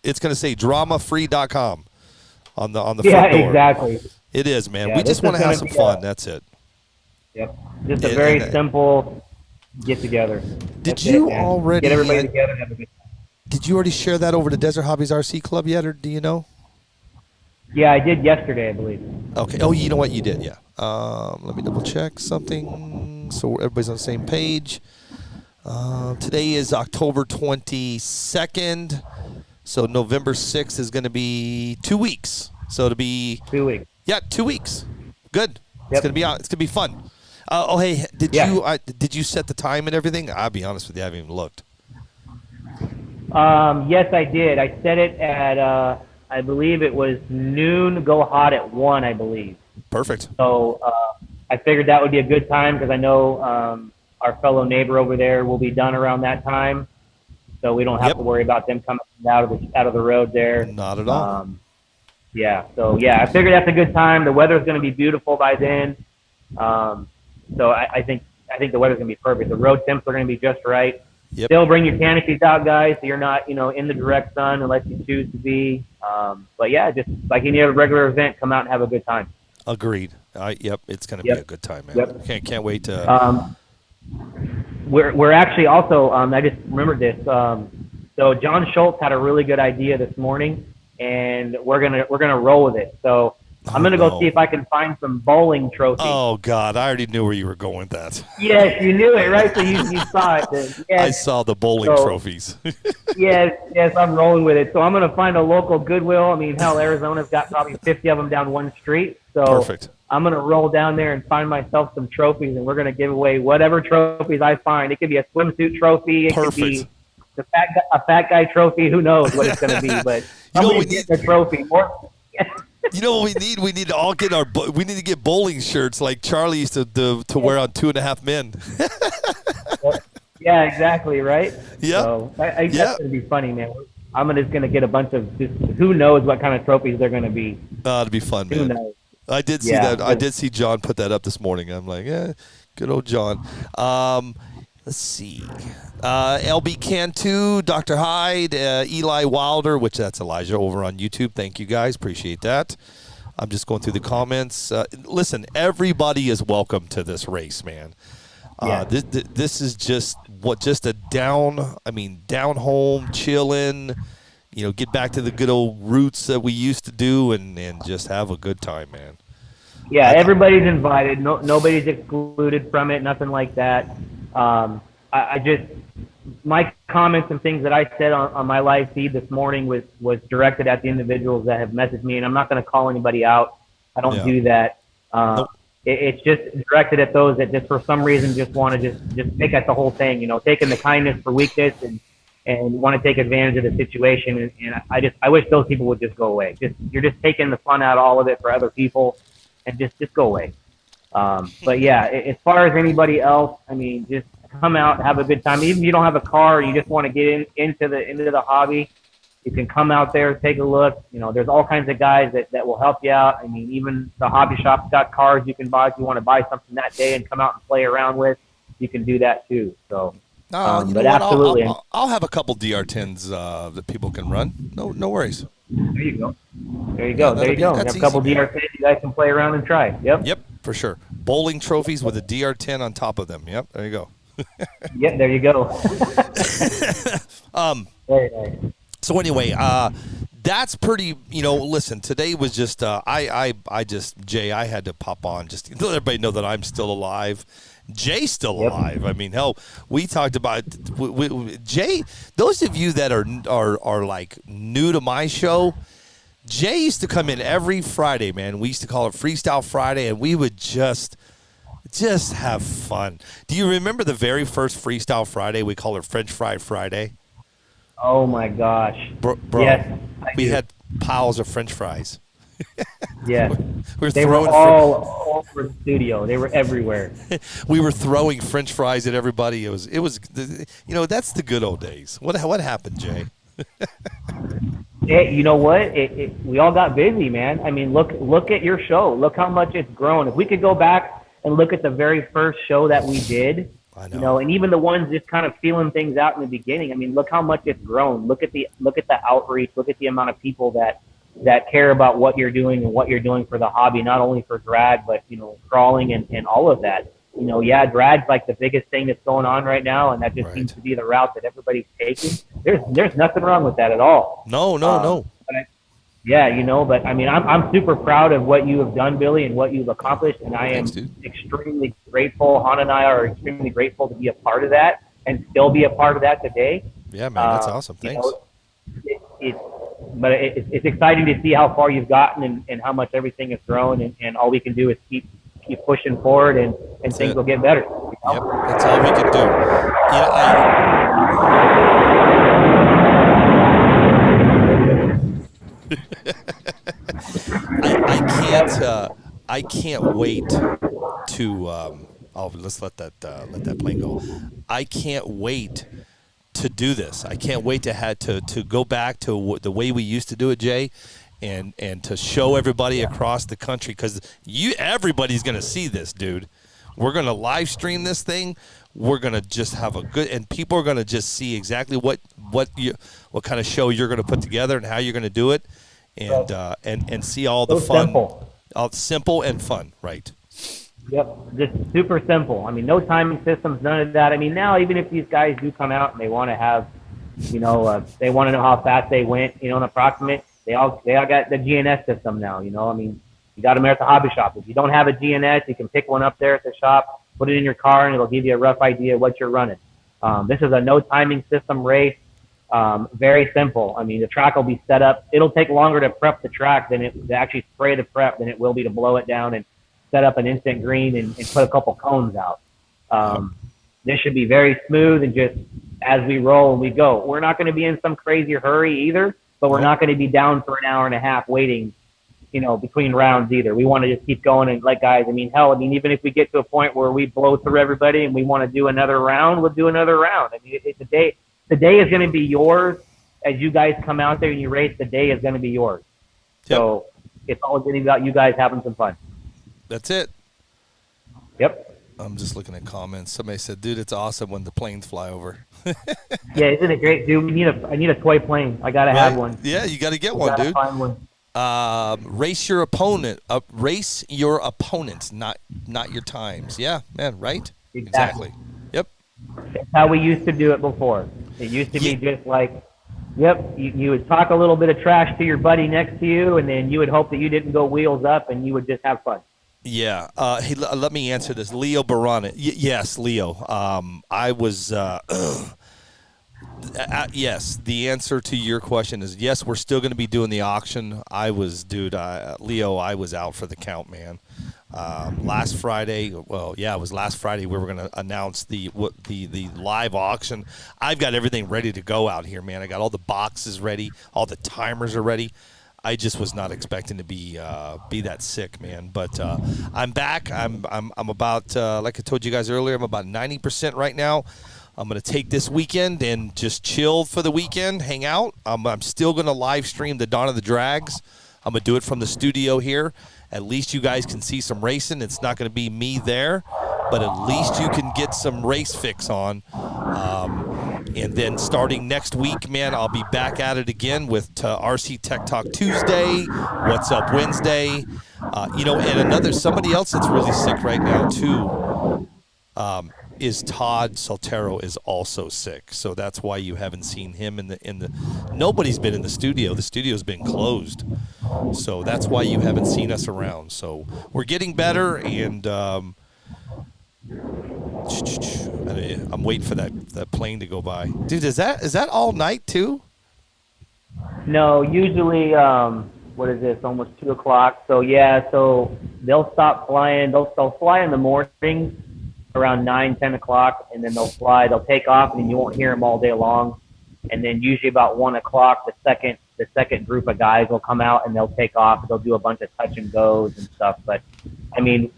to say dramafree.com on the front door. Yeah, exactly. It is, man. Yeah, We just want to have some fun. That's it. Yep. Just a very simple get together. Did you already get everybody together and have a good time? Did you already share that over to Desert Hobbies RC Club yet, or do you know? Yeah, I did yesterday, I believe. Okay. Oh, you know what? You did, yeah. Let me double check something so everybody's on the same page. Today is October 22nd, so November 6th is going to be 2 weeks. So it'll be 2 weeks. Yeah, 2 weeks. Good. Yep. It's gonna be out. It's gonna be fun. Hey, did you set the time and everything? I'll be honest with you, I haven't even looked. Yes, I did. I set it at I believe it was noon. Go hot at 1, I believe. Perfect. So I figured that would be a good time because I know our fellow neighbor over there will be done around that time, so we don't have to worry about them coming out of the road there. Not at all. Yeah. So I figured that's a good time. The weather's going to be beautiful by then. So I think the weather's going to be perfect. The road temps are going to be just right. Yep. Still bring your canopies out, guys, so you're not, in the direct sun unless you choose to be. But yeah, just like any other regular event, come out and have a good time. Agreed. Yep, it's going to be a good time, man. Yep. Can't wait to. We're actually also. I just remembered this. So John Schultz had a really good idea this morning, and we're gonna roll with it. So I'm gonna go see if I can find some bowling trophies. Oh God, I already knew where you were going with that. Yes, you knew it, right? So you saw it. Then. Yes. I saw the bowling trophies. yes, I'm rolling with it. So I'm gonna find a local Goodwill. I mean, hell, Arizona's got probably 50 of them down one street. So perfect. I'm gonna roll down there and find myself some trophies, and we're gonna give away whatever trophies I find. It could be a swimsuit trophy. It could be a fat guy trophy. Who knows what it's gonna be? But we need a trophy. You know what we need? We need to all get we need to get bowling shirts like Charlie used to wear on 2.5 Men. Yeah, exactly, right? Yeah. So I think that's going to be funny, man. I'm just going to get a bunch of who knows what kind of trophies they're going to be. It'll be fun, man. Who knows? I did see that. I did see John put that up this morning. I'm like, good old John. Let's see. LB Cantu, Dr. Hyde, Eli Wilder, which that's Elijah over on YouTube. Thank you guys. Appreciate that. I'm just going through the comments. Listen, everybody is welcome to this race, man. This is just a down home, chilling, get back to the good old roots that we used to do and just have a good time, man. Yeah, everybody's invited. Nobody's excluded from it, nothing like that. My comments and things that I said on my live feed this morning was directed at the individuals that have messaged me, and I'm not going to call anybody out. I don't do that. Nope. It's just directed at those that just for some reason just want to just pick at the whole thing, taking the kindness for weakness and want to take advantage of the situation. And I wish those people would just go away. You're just taking the fun out of all of it for other people, and just go away. But yeah, as far as anybody else, I mean, just come out, have a good time. Even if you don't have a car, you just want to get into the hobby, you can come out there, take a look. There's all kinds of guys that will help you out. I mean, even the hobby shop's got cars you can buy if you want to buy something that day and come out and play around with. You can do that too. So, but absolutely, I'll have a couple DR10s that people can run. No worries. There you go. There you go. Have a couple DR10s you guys can play around and try. Yep, for sure. Bowling trophies with a DR10 on top of them. Yep, there you go. Yep, there you go. Very nice. So anyway, that's pretty. Listen, today was just. I had to pop on just to let everybody know that I'm still alive. Jay's still alive. I mean, hell, we talked about Jay. Those of you that are like new to my show, Jay used to come in every Friday, man. We used to call it Freestyle Friday, and we would just just have fun. Do you remember the very first Freestyle Friday? We call it French Fry Friday. Oh my gosh. Bro, Yes, we had piles of French fries. yes. We were They were throwing all over the studio. They were everywhere. we were throwing French fries at everybody. It was that's the good old days. What happened, Jay? You know what? We all got busy, man. I mean, look at your show. Look how much it's grown. If we could go back and look at the very first show that we did, I know. you know, and even the ones just kind of feeling things out in the beginning. I mean, look how much it's grown. Look at the outreach. Look at the amount of people that care about what you're doing and what you're doing for the hobby, not only for drag, but, you know, crawling and all of that. You know, yeah, drag's like the biggest thing that's going on right now, and that just seems to be the route that everybody's taking. There's nothing wrong with that at all. No. Yeah, you know, but I mean, I'm super proud of what you have done, Billy, and what you've accomplished, and I am extremely grateful. Han and I are extremely grateful to be a part of that and still be a part of that today. Yeah, man, that's awesome. Thanks. You know, it's exciting to see how far you've gotten and how much everything has grown, and all we can do is keep pushing forward, and things will get better. You know? Yep, that's all we can do. I can't wait to. Let's let that plane go. I can't wait to do this. I can't wait to go back to the way we used to do it, Jay, and to show everybody across the country, because everybody's gonna see this, dude. We're gonna live stream this thing. We're gonna just have a good, and people are gonna just see exactly what kind of show you're gonna put together and how you're gonna do it, and see all the fun. Simple and fun, right? Yep, just super simple. I mean, no timing systems, none of that. I mean, now even if these guys do come out and they want to have, you know, they want to know how fast they went, you know, an approximate, they all got the GNS system now. You know, I mean, you got them there at the hobby shop. If you don't have a GNS, you can pick one up there at the shop, put it in your car, and it'll give you a rough idea of what you're running. This is a no timing system race. Very simple. I mean, the track will be set up. It'll take longer to prep the track to actually spray the prep than it will be to blow it down and set up an instant green and put a couple cones out. This should be very smooth, and just as we roll and we go. We're not going to be in some crazy hurry either, but we're not going to be down for an hour and a half waiting, you know, between rounds either. We want to just keep going, and like guys, I mean, even if we get to a point where we blow through everybody and we want to do another round, we'll do another round. I mean, the day is going to be yours. As you guys come out there and you race, the day is going to be yours. Yep. So it's all going to be about you guys having some fun. That's it. Yep. I'm just looking at comments. Somebody said, "Dude, it's awesome when the planes fly over." Yeah, isn't it great, dude? I need a toy plane. I gotta have one. Yeah, you got to get one, dude. Find one. Race your opponent. Race your opponents, not your times. Yeah, man. Right. Exactly. Yep. That's how we used to do it before. It used to be just like, yep, you would talk a little bit of trash to your buddy next to you, and then you would hope that you didn't go wheels up, and you would just have fun. Yeah. Hey, let me answer this. Leo Barana. Yes, Leo. I was. Yes, the answer to your question is yes. We're still going to be doing the auction. Leo, I was out for the count, man. Last Friday, it was last Friday. We were going to announce the live auction. I've got everything ready to go out here, man. I got all the boxes ready, all the timers are ready. I just was not expecting to be that sick, man. But I'm back. I'm about like I told you guys earlier. I'm about 90% right now. I'm going to take this weekend and just chill for the weekend, hang out. I'm still going to live stream the Dawn of the Drags. I'm going to do it from the studio here. At least you guys can see some racing. It's not going to be me there, but at least you can get some race fix on. And then starting next week, man, I'll be back at it again with RC Tech Talk Tuesday, What's Up Wednesday. And somebody else that's really sick right now too is Todd Soltero is also sick. So that's why you haven't seen him in the nobody's been in the studio. The studio's been closed. So that's why you haven't seen us around. So we're getting better, and I'm waiting for that plane to go by. Dude, is that all night too? No, usually what is this? Almost 2 o'clock. So yeah, so they'll stop flying. They'll fly in the morning around 9, 10 o'clock, and then they'll fly. They'll take off, and you won't hear them all day long. And then usually about 1 o'clock, the second group of guys will come out and they'll take off. They'll do a bunch of touch and goes and stuff. But I mean,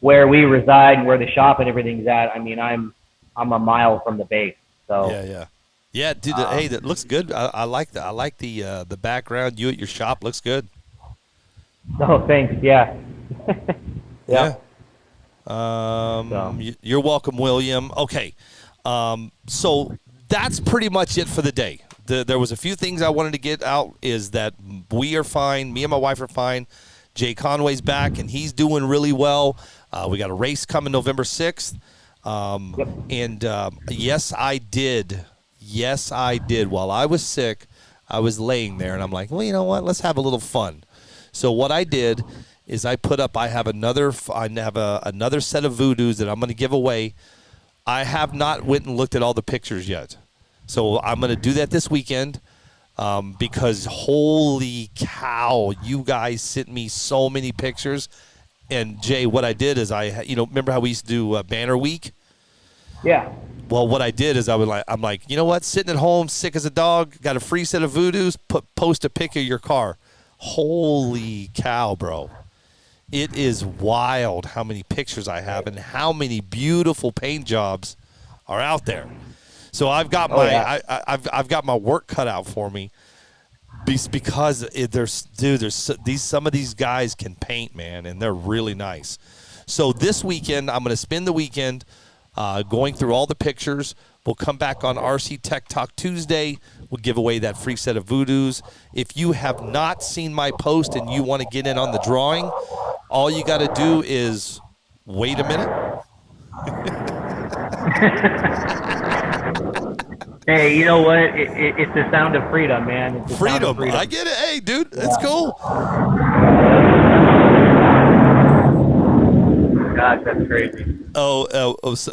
where we reside, where the shop and everything's at, I mean, I'm a mile from the base. So yeah, dude. Hey, that looks good. I like that. I like the background. You at your shop looks good. Oh, thanks. Yeah. Yeah. You're welcome, William. Okay. So that's pretty much it for the day. There was a few things I wanted to get out is that we are fine. Me and my wife are fine. Jay Conway's back, and he's doing really well. We got a race coming November 6th. And yes, I did. Yes, I did. While I was sick, I was laying there, and I'm like, well, you know what? Let's have a little fun. So what I did is I put up. I have another set of voodoos that I'm going to give away. I have not went and looked at all the pictures yet, so I'm going to do that this weekend. Because holy cow, you guys sent me so many pictures. And Jay, what I did is remember how we used to do Banner Week? Yeah. Well, what I did is I'm like, you know what? Sitting at home, sick as a dog, got a free set of voodoos. Post a pic of your car. Holy cow, bro! It is wild how many pictures I have and how many beautiful paint jobs are out there. So I've got I've got my work cut out for me because some of these guys can paint, man, and they're really nice. So this weekend I'm going to spend the weekend going through all the pictures. We'll come back on RC Tech Talk Tuesday. We'll give away that free set of voodoos. If you have not seen my post and you want to get in on the drawing, all you got to do is wait a minute. Hey, you know what? It's the sound of freedom, man. It's the sound of freedom. I get it. Hey, dude, it's cool. Gosh, that's crazy.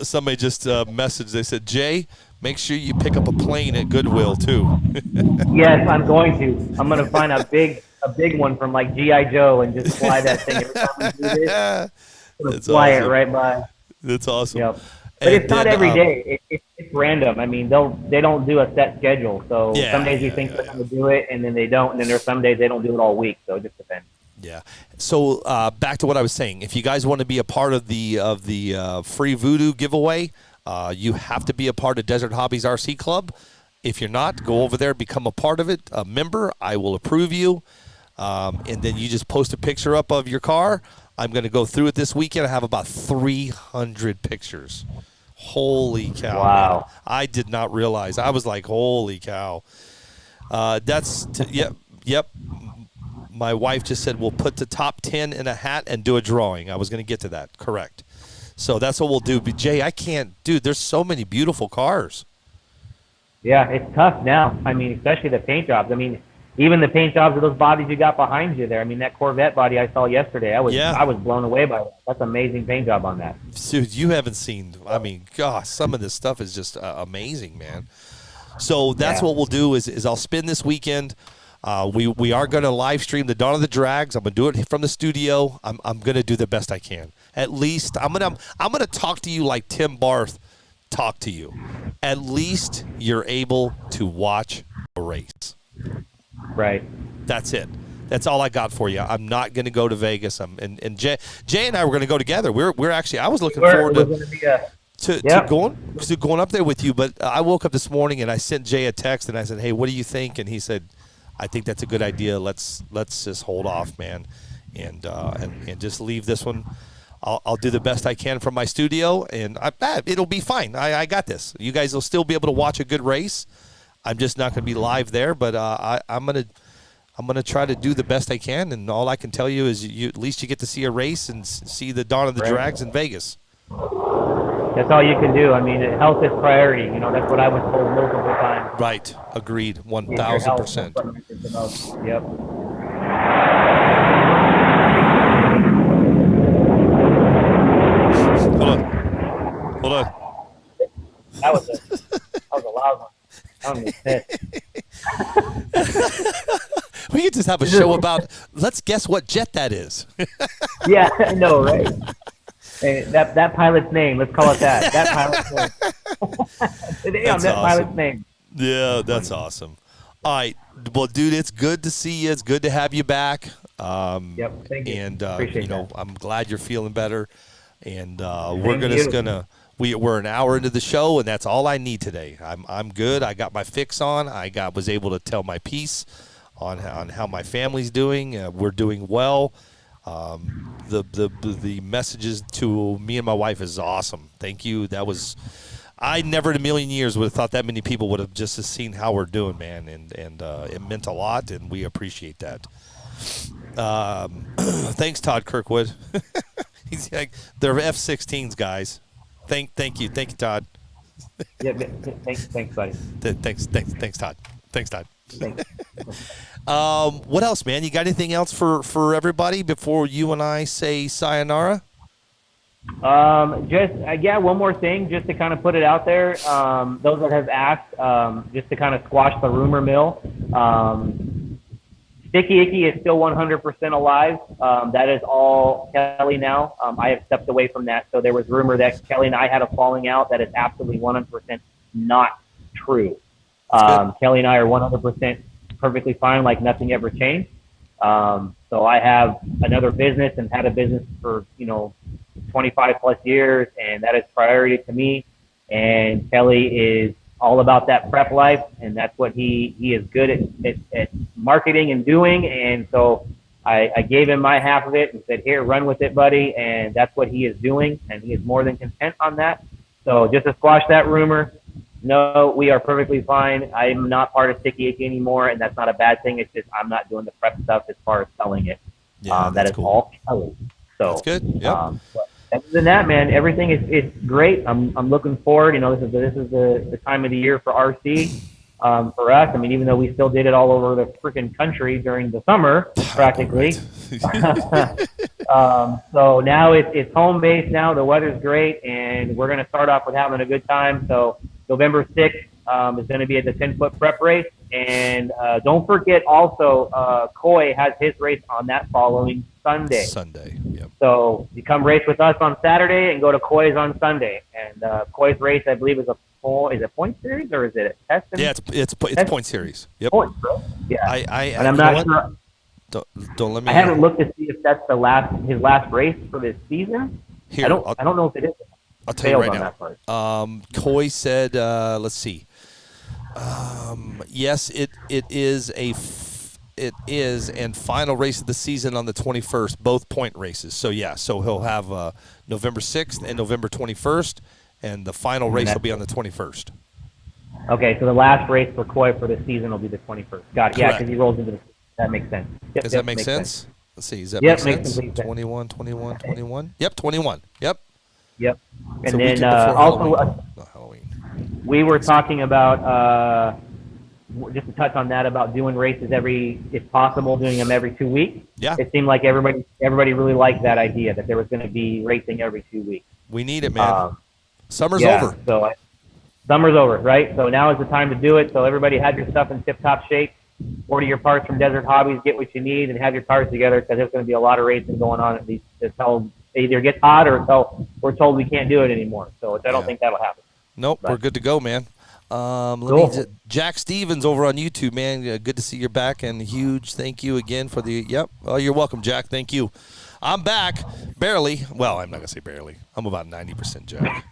Somebody just messaged. They said, Jay, make sure you pick up a plane at Goodwill too. Yes, I'm going to. I'm going to find a big one from like G.I. Joe and just fly that thing every time we do this. Fly it right by. That's awesome. Yep. But it's not every day. It's random. I mean, they don't do a set schedule. So some days you think they're going to do it, and then they don't. And then there's some days they don't do it all week. So it just depends. Yeah. So back to what I was saying. If you guys want to be a part of the free voodoo giveaway, you have to be a part of Desert Hobbies RC Club. If you're not, go over there, become a part of it, a member. I will approve you. And then you just post a picture up of your car. I'm going to go through it this weekend. I have about 300 pictures. Holy cow. Wow. Man. I did not realize. I was like, holy cow. Yep. My wife just said we'll put the top 10 in a hat and do a drawing. I was going to get to that. Correct. So that's what we'll do. But, Jay, I can't. Dude, there's so many beautiful cars. Yeah, it's tough now. I mean, especially the paint jobs. I mean, even the paint jobs of those bodies you got behind you there. I mean, that Corvette body I saw yesterday, I was blown away by that. That's an amazing paint job on that. Dude, you haven't seen, I mean, gosh, some of this stuff is just amazing, man. So that's what we'll do is I'll spend this weekend. We are going to live stream the Dawn of the Drags. I'm going to do it from the studio. I'm going to do the best I can. At least I'm going to talk to you like Tim Barth talked to you. At least you're able to watch a race. Right. That's it. That's all I got for you. I'm not going to go to Vegas. And Jay and I were going to go together. We're actually. I was looking forward to going up there with you. But I woke up this morning and I sent Jay a text and I said, "Hey, what do you think?" And he said, "I think that's a good idea. Let's just hold off, man, and just leave this one. I'll do the best I can from my studio, and it'll be fine. I got this. You guys will still be able to watch a good race. I'm just not going to be live there, but I'm gonna try to do the best I can. And all I can tell you is at least you get to see a race and see the Dawn of the Drags in Vegas. That's all you can do. I mean, health is priority. You know, that's what I was told multiple times. Right. Agreed. 1,000%. Yep. Hold on. That was a loud one. I'm pissed. We could just have a show about. Let's guess what jet that is. Yeah, I know, right? Hey, that pilot's name. Let's call it that. That pilot's name. Today That's on that awesome. pilot's name. Yeah, that's awesome. All right, well, dude, it's good to see you. It's good to have you back. Yep, thank you. And Appreciate that. I'm glad you're feeling better. And Same we're to you. we're an hour into the show, and that's all I need today. I'm good. I got my fix on. Was able to tell my piece on how my family's doing. We're doing well. The messages to me and my wife is awesome. Thank you. I never in a million years would have thought that many people would have just seen how we're doing, man, and it meant a lot, and we appreciate that. Thanks, Todd Kirkwood. He's like, they're F-16s, guys. Thank you, Todd. Yeah, thanks, buddy. Thanks, Todd. Thanks, Todd. Thanks. What else, man? You got anything else for everybody before you and I say sayonara? One more thing, just to kind of put it out there. Those that have asked, just to kind of squash the rumor mill. Sticky Icky is still 100% alive. That is all Kelly now. I have stepped away from that. So there was rumor that Kelly and I had a falling out. That is absolutely 100% not true. Kelly and I are 100% perfectly fine, like nothing ever changed. So I have another business and had a business for, 25 plus years, and that is priority to me. And Kelly is all about that prep life, and that's what he is good at marketing and doing. And so I gave him my half of it and said, here, run with it, buddy. And that's what he is doing, and he is more than content on that. So just to squash that rumor, no, we are perfectly fine. I'm not part of Sticky Icky anymore, and that's not a bad thing. It's just I'm not doing the prep stuff as far as selling it. Yeah, that is cool. all Kelly. So That's good. Yep. Other than that, man, everything is great. I'm looking forward. This is the time of the year for RC for us. I mean, even though we still did it all over the freaking country during the summer, practically. So now it's home base now. The weather's great, and we're going to start off with having a good time. So November 6th is going to be at the 10-foot prep race. And don't forget also, Coy has his race on that following Sunday. Yep. So you come race with us on Saturday and go to Coy's on Sunday. And Coy's race, I believe, is a point series or is it a test? Yeah, it's point series. Yep. Points, bro. Yeah. And I'm not sure. Don't let me. I haven't looked to see if that's his last race for this season. Here, I don't know if it is. I'll tell you right on now. that part. Coy said, let's see. Yes, it is, and final race of the season on the 21st, both point races. So yeah, so he'll have November 6th and November 21st, and the final race will be on the 21st. Okay, so the last race for Coy for the season will be the 21st. Got it. Yeah, because he rolls into that makes sense. Yep, Does that make sense? Let's see. Does that make sense? complete sense. 21, 21, 21. Yep, 21. Yep. Yep. And So then weekend before also, Halloween. we were talking about just to touch on that about doing races if possible, doing them every 2 weeks. Yeah. It seemed like everybody really liked that idea that there was going to be racing every 2 weeks. We need it, man. Summer's Yeah, over. So summer's over, right? So now is the time to do it. So everybody have your stuff in tip-top shape. Order your parts from Desert Hobbies, get what you need, and have your cars together because there's going to be a lot of racing going on at least until it either gets hot or until we're told we can't do it anymore. So I don't think that'll happen. Nope, But- we're good to go, man. Cool. Jack Stevens over on YouTube, man. Good to see you back, and huge thank you again for the. Yep. Oh, you're welcome, Jack. Thank you. I'm back, barely. Well, I'm not gonna say barely. I'm about 90% Jack.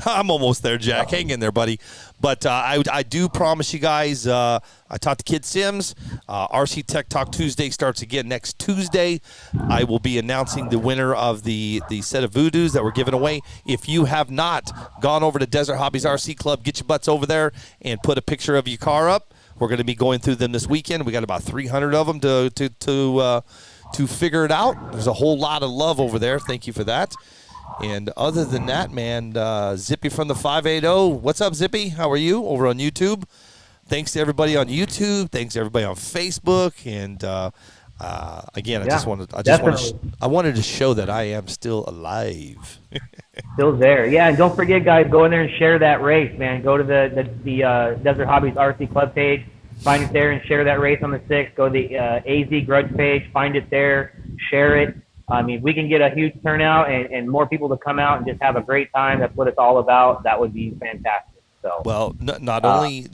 I'm almost there, Jack. Hang in there, buddy. But I do promise you guys. I talked to Kid Sims. RC Tech Talk Tuesday starts again next Tuesday. I will be announcing the winner of the set of Voodoos that we're giving away. If you have not gone over to Desert Hobbies RC Club, get your butts over there and put a picture of your car up. We're going to be going through them this weekend. We got about 300 of them to figure it out. There's a whole lot of love over there. Thank you for that. And other than that, man, Zippy from the 580. What's up, Zippy? How are you over on YouTube? Thanks to everybody on YouTube. Thanks to everybody on Facebook. And again, I wanted to show that I am still alive. Still there. Yeah, and don't forget, guys, go in there and share that race, man. Go to the Desert Hobbies RC Club page. find it there and share that race on the 6th. Go to the AZ Grudge page, find it there, share it. I mean, if we can get a huge turnout and more people to come out and just have a great time, that's what it's all about, that would be fantastic. So, well, not only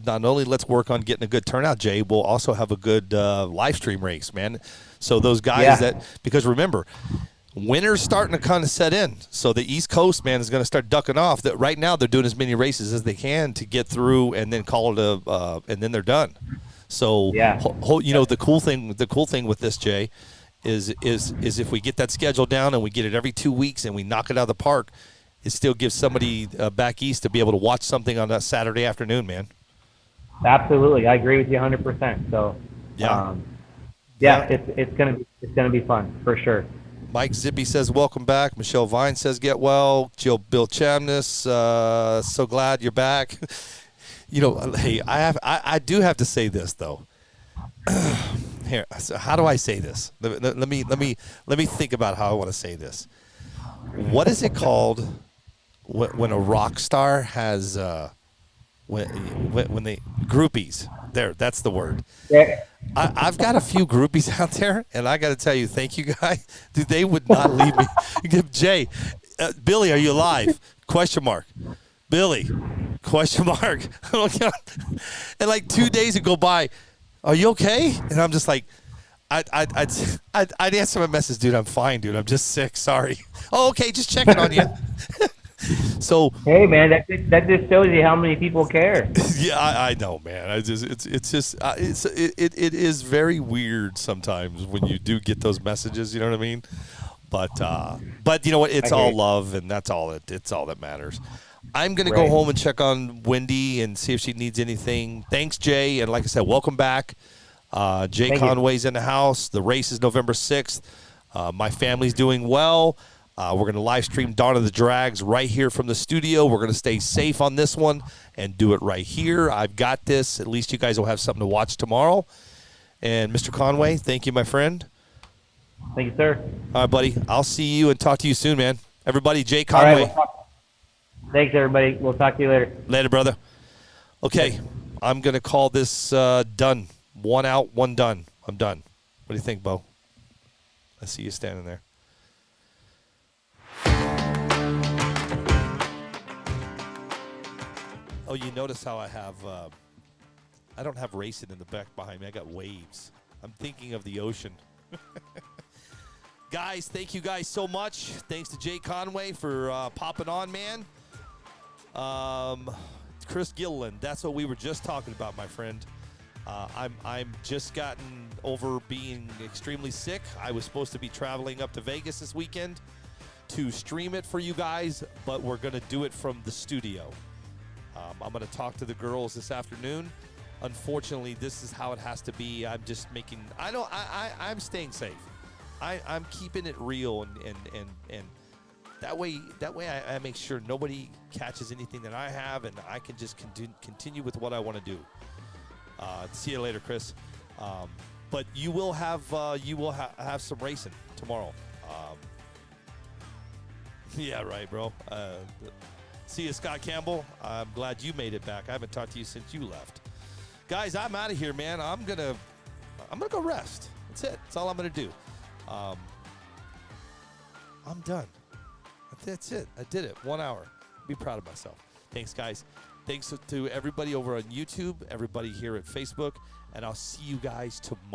let's work on getting a good turnout, Jay, we'll also have a good live stream race, man. So those guys because remember, winter's starting to kind of set in. So the East Coast, man, is going to start ducking off. That right now they're doing as many races as they can to get through and then call it and then they're done. So the cool thing with this, Jay, is if we get that schedule down and we get it every 2 weeks and we knock it out of the park, it still gives somebody back east to be able to watch something on that Saturday afternoon, man. Absolutely, I agree with you 100%. So, it's gonna be fun for sure. Mike Zippy says welcome back. Michelle Vine says get well. Bill Chamness, so glad you're back. Hey, I do have to say this though. Here, so how do I say this? Let me think about how I want to say this. What is it called when a rock star has when they groupies? There, that's the word. Yeah. I've got a few groupies out there, and I got to tell you, thank you, guys. Dude, they would not leave me. Jay, Billy, are you alive? Question mark. Billy, question mark. And like 2 days would go by. Are you okay? And I'm just like, I'd answer my message, dude. I'm fine, dude. I'm just sick. Sorry. Oh, okay. Just checking on you. So hey, man, that just shows you how many people care. Yeah, I know, man. It is very weird sometimes when you do get those messages. You know what I mean? But you know what? It's all love, and that's all. It's all that matters. I'm gonna go home and check on Wendy and see if she needs anything. Thanks, Jay, and like I said, welcome back. Jay Conway's in the house. The race is November 6th. My family's doing well. We're going to live stream Dawn of the Drags right here from the studio. We're going to stay safe on this one and do it right here. I've got this. At least you guys will have something to watch tomorrow. And Mr. Conway, thank you, my friend. Thank you, sir. All right, buddy. I'll see you and talk to you soon, man. Everybody, Jay Conway. All right, thanks, everybody. We'll talk to you later. Later, brother. Okay, I'm going to call this done. One out, one done. I'm done. What do you think, Bo? I see you standing there. Oh, you notice how I have, I don't have racing in the back behind me. I got waves. I'm thinking of the ocean. Guys, thank you guys so much. Thanks to Jay Conway for popping on, man. Chris Gilliland, that's what we were just talking about, my friend. I'm just gotten over being extremely sick. I was supposed to be traveling up to Vegas this weekend to stream it for you guys, but we're going to do it from the studio. I'm going to talk to the girls this afternoon. Unfortunately, this is how it has to be. I'm just making. I'm staying safe. I'm keeping it real, and that way I make sure nobody catches anything that I have, and I can just continue with what I want to do. See you later, Chris. But you will have have some racing tomorrow. Yeah, right, bro. See you, Scott Campbell. I'm glad you made it back. I haven't talked to you since you left. Guys, I'm out of here, man. I'm gonna go rest. That's it. That's all I'm gonna do. I'm done. That's it. I did it. 1 hour. Be proud of myself. Thanks, guys. Thanks to everybody over on YouTube, everybody here at Facebook, and I'll see you guys tomorrow.